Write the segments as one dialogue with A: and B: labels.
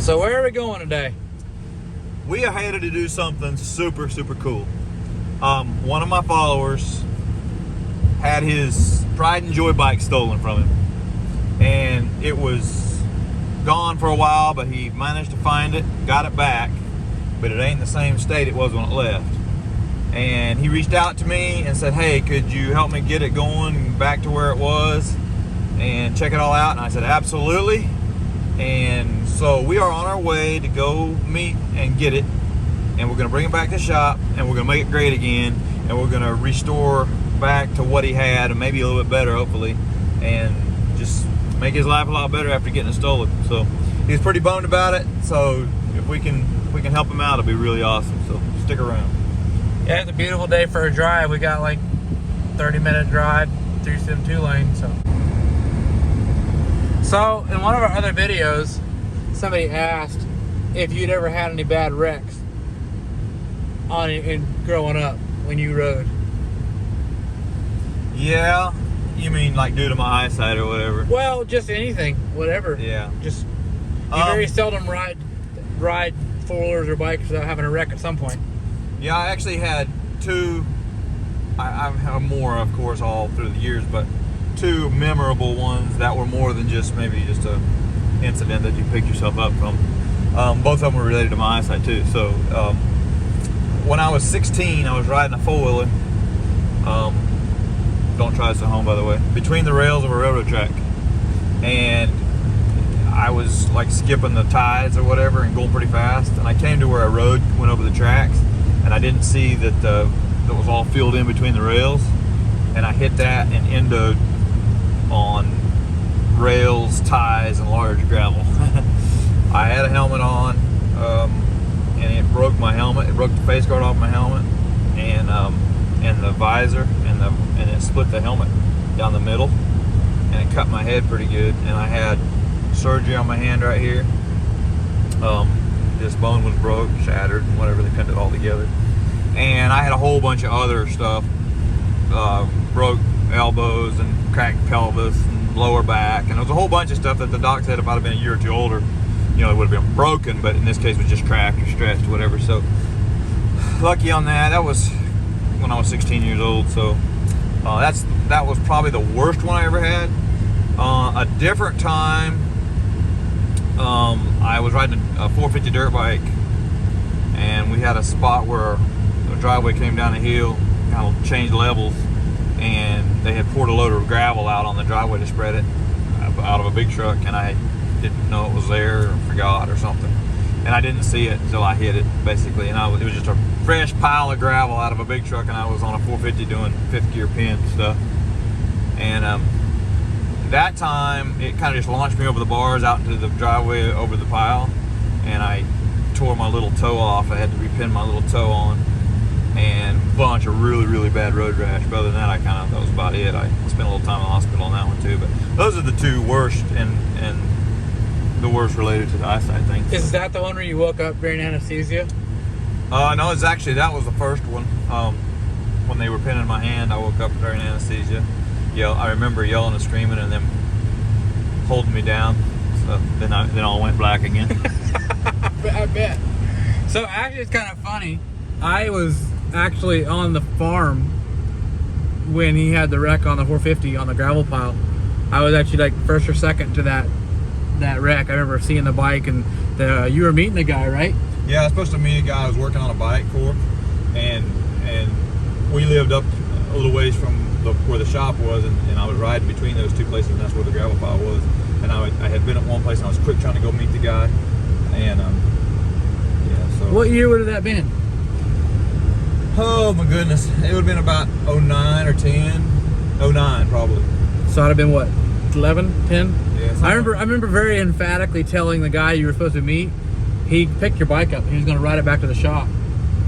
A: So where are we going today?
B: We are headed to do something super, super cool. One of my followers had his Pride and Joy bike stolen from him. And it was gone for a while, but he managed to find it, got it back, but it ain't in the same state it was when it left. And he reached out to me and said, hey, could you help me get it going back to where it was and check it all out? And I said, absolutely. And so we are on our way to go meet and get it, and we're going to bring it back to the shop, and we're going to make it great again, and we're going to restore back to what he had, and maybe a little bit better, hopefully, and just make his life a lot better after getting it stolen. So he's pretty bummed about it. So if we can help him out, it'll be really awesome. So stick around.
A: Yeah, it's a beautiful day for a drive. We got like 30-minute drive through some 2-lane. So in one of our other videos, somebody asked if you'd ever had any bad wrecks in growing up when you rode.
B: Yeah, you mean like due to my eyesight or whatever?
A: Well, just anything, whatever.
B: Yeah.
A: Just you very seldom ride four-wheelers or bikes without having a wreck at some point.
B: Yeah, I actually had two. I've had more, of course, all through the years, but two memorable ones that were more than just maybe just a incident that you picked yourself up from. Both of them were related to my eyesight too. So when I was 16, I was riding a four-wheeler. Don't try this at home, by the way. Between the rails of a railroad track, and I was like skipping the ties or whatever and going pretty fast. And I came to where a road went over the tracks, and I didn't see that that was all filled in between the rails, and I hit that and ended on rails, ties, and large gravel. I had a helmet on, and it broke my helmet. It broke the face guard off my helmet, and the visor, and it split the helmet down the middle, and it cut my head pretty good. And I had surgery on my hand right here. This bone was broke, shattered, and whatever, they pinned it all together. And I had a whole bunch of other stuff, broke elbows and cracked pelvis and lower back, and there was a whole bunch of stuff that the doc said if I'd have been a year or two older, you know, it would have been broken, but in this case it was just cracked or stretched or whatever. So lucky on that. That was when I was 16 years old. So that was probably the worst one I ever had. A different time, I was riding a 450 dirt bike, and we had a spot where the driveway came down a hill, kind of changed levels, and they had poured a load of gravel out on the driveway to spread it out of a big truck, and I didn't know it was there or forgot or something, and I didn't see it until I hit it, basically. And it was just a fresh pile of gravel out of a big truck, and I was on a 450 doing fifth gear pin stuff. And that time it kind of just launched me over the bars out into the driveway over the pile, and I tore my little toe off. I had to repin my little toe on, and a bunch of really, really bad road rash. But other than that, that was about it. I spent a little time in the hospital on that one too. But those are the two worst, and the worst related to the eyesight thing.
A: Is that the one where you woke up during anesthesia?
B: No, it's actually, that was the first one. When they were pinning my hand, I woke up during anesthesia. I remember yelling and screaming, and them holding me down. So then all went black again.
A: I bet. So actually, it's kind of funny. I was actually on the farm when he had the wreck on the 450 on the gravel pile. I was actually like first or second to that wreck. I remember seeing the bike, and you were meeting the guy, right?
B: Yeah, I was supposed to meet a guy I was working on a bike for, and we lived up a little ways from where the shop was, and I was riding between those two places, and that's where the gravel pile was. And I had been at one place, and I was quick trying to go meet the guy. And yeah, so.
A: What year would have that been?
B: Oh my goodness, it would have been about 09 or 10. 09 probably.
A: So I'd have been what, 11, 10?
B: Yeah.
A: I remember very emphatically telling the guy you were supposed to meet, he picked your bike up and he was going to ride it back to the shop.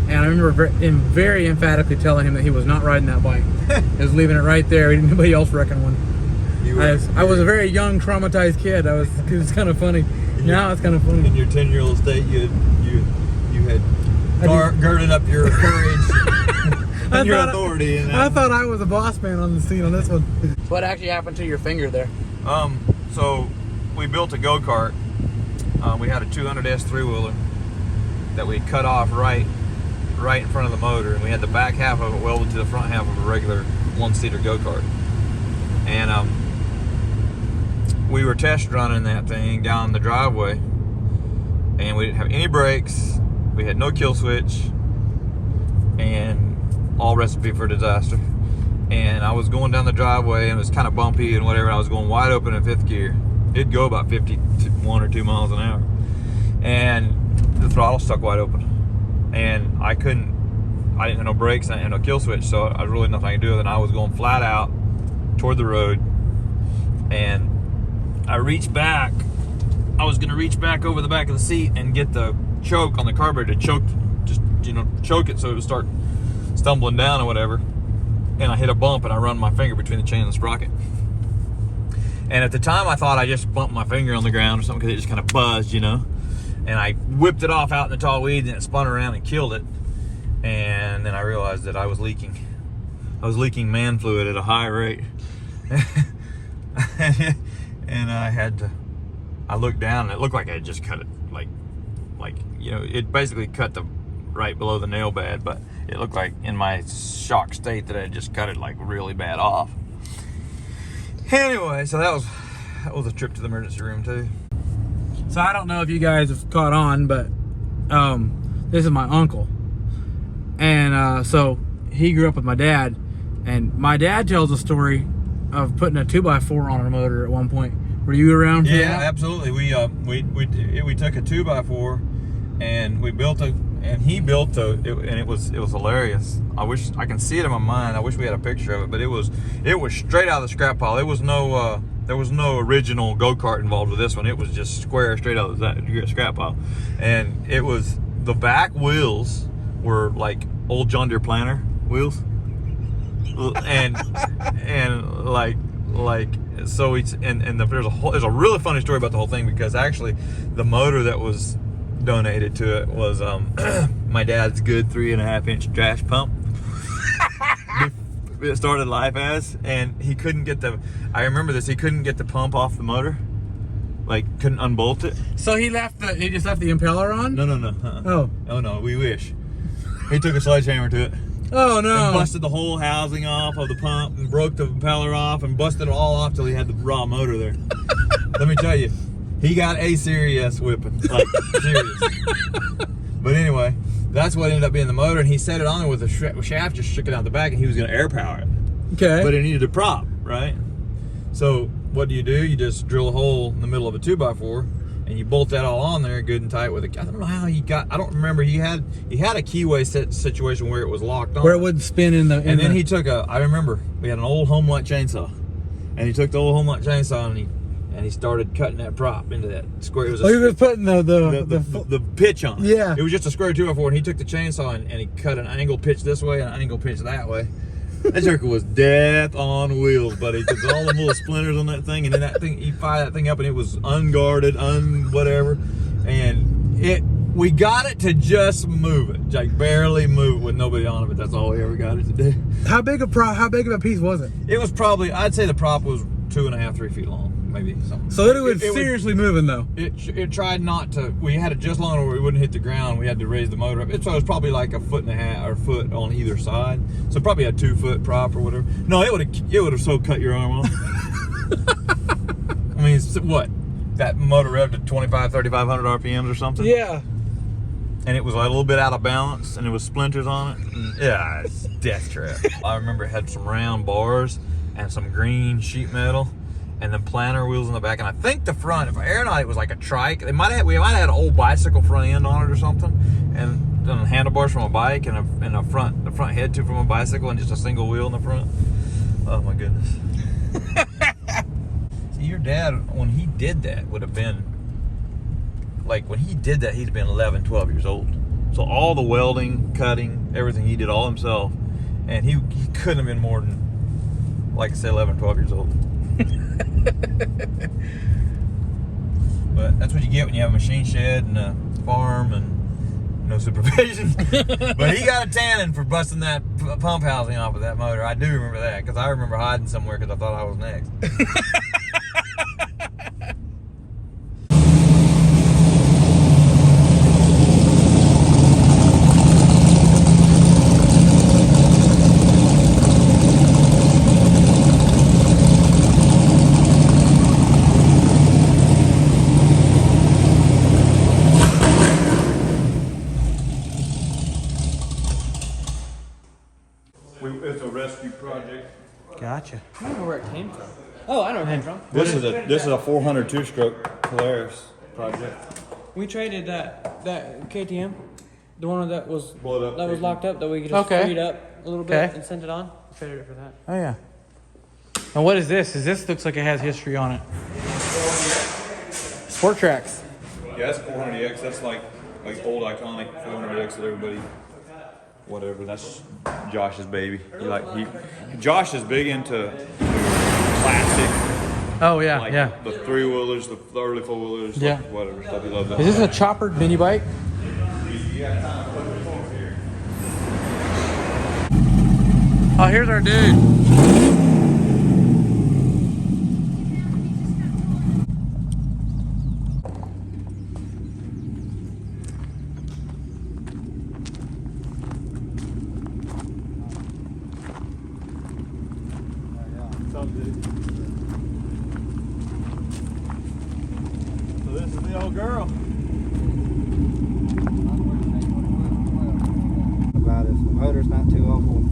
A: And I remember very emphatically telling him that he was not riding that bike. He was leaving it right there. He didn't anybody else wrecking one. I was a very young, traumatized kid. It was kind of funny. Now it's kind of funny.
B: In your 10-year-old state, you had girded up your courage and your authority.
A: I thought I was a boss man on the scene on this one. What actually happened to your finger there?
B: So we built a go-kart we had a 200S three-wheeler that we cut off right in front of the motor, and we had the back half of it welded to the front half of a regular one-seater go-kart. And we were test running that thing down the driveway, and we didn't have any brakes. We had no kill switch, and all recipe for disaster. And I was going down the driveway, and it was kind of bumpy and whatever. I was going wide open in 5th gear. It'd go about 51 or 2 miles an hour, and the throttle stuck wide open, and I didn't have no brakes, and I didn't have no kill switch, so I was really nothing I could do with it. And I was going flat out toward the road, and I reached back. I was gonna reach back over the back of the seat and get the choke on the carburetor to choke it so it would start stumbling down or whatever. And I hit a bump, and I run my finger between the chain and the sprocket. And at the time, I thought I just bumped my finger on the ground or something, because it just kind of buzzed, And I whipped it off out in the tall weeds, and it spun around and killed it. And then I realized that I was leaking. I was leaking man fluid at a high rate. And I looked down, and it looked like I had just cut it, it basically cut the right below the nail bed, but it looked like in my shock state that I had just cut it like really bad off. Anyway, so that was a trip to the emergency room too.
A: So I don't know if you guys have caught on, but this is my uncle. And so he grew up with my dad, and my dad tells a story of putting a 2x4 on our motor at one point. Were you around for that?
B: Yeah, absolutely. We took a 2x4 and we built and he built and it was hilarious. I wish I can see it in my mind. I wish we had a picture of it, but it was straight out of the scrap pile. There was no original go-kart involved with this one. It was just square straight out of that scrap pile. And it was, the back wheels were like old John Deere planter wheels. And so there's a really funny story about the whole thing, because actually the motor that was donated to it was my dad's good 3.5-inch trash pump. It started life as, and he couldn't get I remember this, he couldn't get the pump off the motor, couldn't unbolt it.
A: So he just left the impeller on?
B: No. Oh no, we wish. He took a sledgehammer to it.
A: Oh no!
B: And busted the whole housing off of the pump, and broke the impeller off, and busted it all off till he had the raw motor there. Let me tell you, he got a serious whipping, serious. But anyway, that's what ended up being the motor, and he set it on there with a shaft just sticking out the back, and he was going to air power it.
A: Okay.
B: But it needed a prop, right? So what do? You just drill a hole in the middle of a 2x4. And you bolt that all on there good and tight with I don't know how he got, I don't remember, he had a keyway situation where it was locked on.
A: Where it wouldn't spin in the...
B: And then he took I remember, we had an old Homelite chainsaw. And he took the old Homelite chainsaw and he started cutting that prop into that square. It was
A: he was putting the
B: pitch on it.
A: Yeah.
B: It was just a square 2x4, and he took the chainsaw and he cut an angle pitch this way and an angle pitch that way. That joker was death on wheels, buddy, because all the little splinters on that thing, and then that thing, you fire that thing up, and it was unguarded, whatever, and we got it to just move it, barely move it with nobody on it, but that's all we ever got it to do.
A: How big of a piece was it?
B: It was probably, I'd say the prop was 2.5, 3 feet long, maybe something.
A: So it was seriously moving though.
B: It tried not to. We had it just long enough where we wouldn't hit the ground. We had to raise the motor up. So it was probably like 1.5 or foot on either side. So probably a 2-foot prop or whatever. No, it would have so cut your arm off. I mean, what? That motor revved at 3,500 RPMs or something.
A: Yeah.
B: And it was a little bit out of balance, and there was splinters on it. And yeah, it's death trap. I remember it had some round bars and some green sheet metal, and then planter wheels in the back. And I think the front, if I air not, it was like a trike. We might have had an old bicycle front end on it or something, and then handlebars from a bike, and the front head tube from a bicycle, and just a single wheel in the front. Oh my goodness. See, your dad, when he did that, would have been when he did that, he'd have been 11, 12 years old. So all the welding, cutting, everything he did all himself, and he couldn't have been more than, like I said, 11, 12 years old. But that's what you get when you have a machine shed and a farm and no supervision. But he got a tanning for busting that pump housing off of that motor. I do remember that, because I remember hiding somewhere because I thought I was next.
A: Gotcha.
C: I don't know where it came from. Oh, I know where it came from.
B: This is a 400 two-stroke Polaris project.
C: We traded that KTM, the one that was
B: Blow it up,
C: that was
B: KTM.
C: locked up that we could just
A: Okay.
C: free it up a little bit
A: Okay.
C: and send it on. We traded it for that.
A: Oh yeah. And what is this? This looks like it has history on it. Sport Tracks.
B: Yeah, that's 400X. That's like old iconic 400X that everybody, whatever. That's Josh's baby. Josh is big into classic.
A: Oh yeah,
B: Like
A: yeah.
B: the three-wheelers, the early four-wheelers,
A: Yeah.
B: like whatever stuff. He loves that.
A: Is this a choppered mini bike? Oh, here's our dude.
B: So this is the old girl.
D: About it. If the motor's not too awful,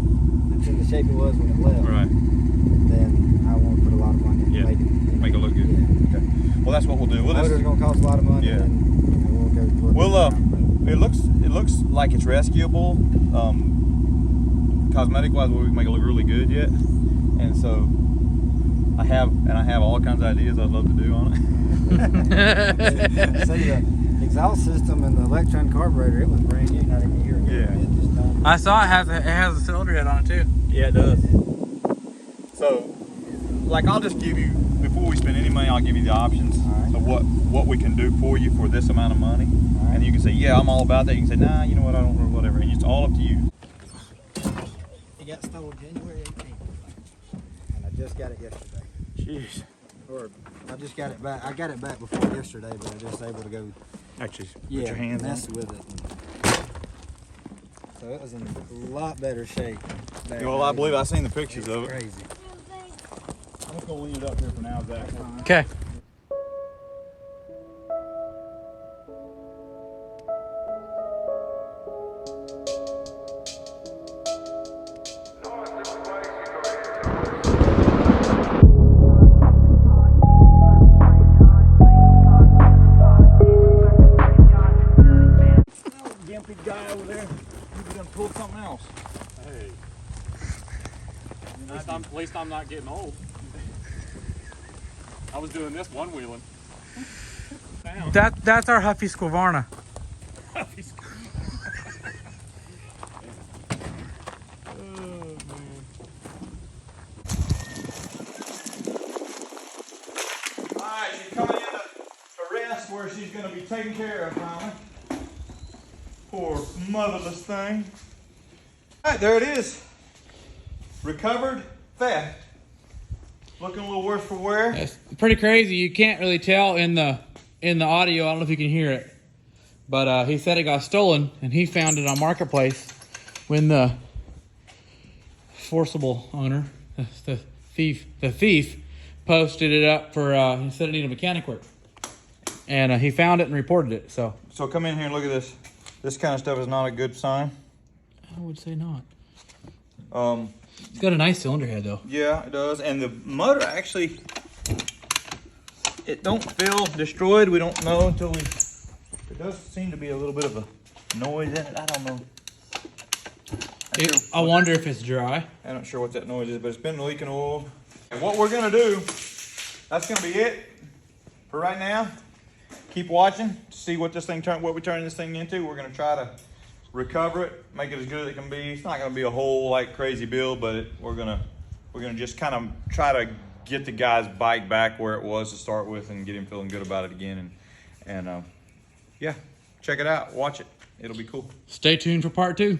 D: it's in the shape it was when it left,
B: Right.
D: then I want to put a lot of money into
B: Yeah.
D: making it.
B: Make it look good.
D: Yeah.
B: Okay. Well, that's what we'll do.
D: The
B: We'll
D: motor's
B: just,
D: going to cost a lot of money,
B: Yeah.
D: and we'll go.
B: we'll it looks like it's rescuable. Cosmetic wise, we can make it look really good yet. And so I have all kinds of ideas I'd love to do on it.
D: See, the exhaust system and the electron carburetor, it was brand new, not even a year ago.
B: Yeah.
D: It just don't.
A: I saw it has a cylinder head on it too.
B: Yeah, it does. So, like, I'll just give you, before we spend any money, I'll give you the options
D: Alright.
B: of what we can do for you for this amount of money.
D: Alright.
B: And you can say, yeah, I'm all about that. You can say, nah, you know what, I don't, or whatever. And it's all up to you.
D: It got stolen January 18th, and I just got it yesterday.
B: Jeez.
D: Or I just got it back. I got it back before yesterday, but I was just able to go.
B: Actually, put
D: Yeah,
B: your hands on
D: mess
B: it.
D: with it. So it was in a lot better shape. back
B: Well, I
D: then.
B: believe I've seen the pictures of it.
D: Crazy.
B: I'm just going to leave it up here for now, Zach.
A: Okay.
B: Gimpy guy over there, he's going to pull something else.
E: Hey. At least I'm not getting old. I was doing this one wheeling.
A: That's our Huffy Squavarna.
B: Alright, she's coming in to rest where she's going to be taken care of finally. Poor motherless thing. Alright, there it is. Recovered theft. Looking a little worse for wear.
A: It's pretty crazy. You can't really tell in the audio. I don't know if you can hear it, but he said it got stolen, and he found it on Marketplace when the forcible owner, the thief, posted it up for. He said it needed mechanic work, and he found it and reported it. So
B: So come in here and look at this. This kind of stuff is not a good sign.
A: I would say not. It's got a nice cylinder head though.
B: Yeah, it does. And the motor actually, it don't feel destroyed. We don't know until we, there does seem to be a little bit of a noise in it. I don't know.
A: I wonder if it's dry.
B: I'm not sure what that noise is, but it's been leaking oil. And what we're gonna do, that's gonna be it for right now. Keep watching to see what what we turn this thing into. We're gonna try to recover it, make it as good as it can be. It's not gonna be a whole like crazy build, but we're gonna just kind of try to get the guy's bike back where it was to start with and get him feeling good about it again. And yeah, check it out, watch it. It'll be cool.
A: Stay tuned for part 2.